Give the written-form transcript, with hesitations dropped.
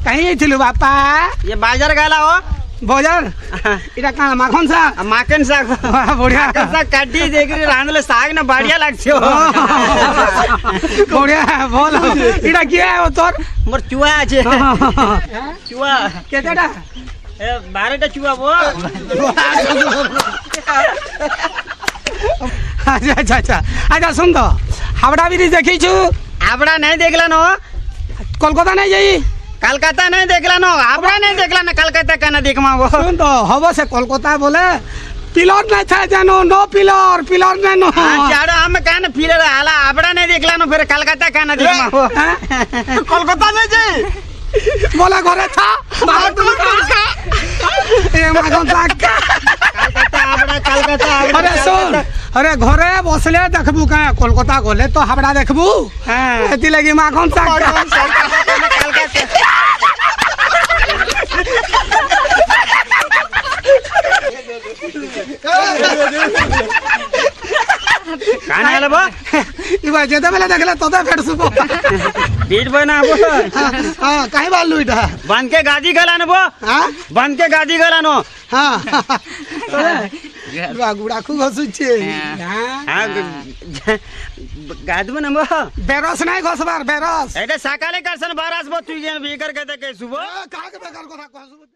कहीं थी बापा ये बाजार गला हो बाजार इटा का माखन सा माखन साग बढ़िया साग काटी देखरी रांधले साग ना बढ़िया लागछे हो बढ़िया बोल इटा किया है तोर मोर चुआ আছে चुआ केतेटा ए 12टा चुआ बो अच्छा अच्छा अच्छा सुन तो हावड़ा ब्रिज देखी छु हावड़ा नहीं देखला नो कोलकाता नहीं जाई कलकत्ता नहीं देखला नो हावड़ा नहीं देखला ना कलकत्ता का ना देखमा वो सुन तो हबो से कोलकाता बोले पिलर नहीं था जानो नो पिलर पिलर नहीं नो जाड़ो हम कान फिरे हाला हावड़ा नहीं देखला नो फिर कलकत्ता का ना देखमा वो कोलकाता नहीं जाई बोला घरे था ए मागन साग कलकत्ता हावड़ा अरे सुन अरे घरे बसले देखबू का कोलकाता गले तो हावड़ा देखबू एती लगी माखन साग कान आले बो इबा जेते बेले देखले तोते फेट सुबो पीठ बना बो हां काहे बालू इटा बन के गादी गला न बो हां बन के गादी गला नो हां बा गुडा खु घसुचे हां गाद बना बो बेरस नहीं घसबार बेरस एटा सकाले करसन बारास बो तू जे बिकर के सुबो का के बेकार কথা कहसु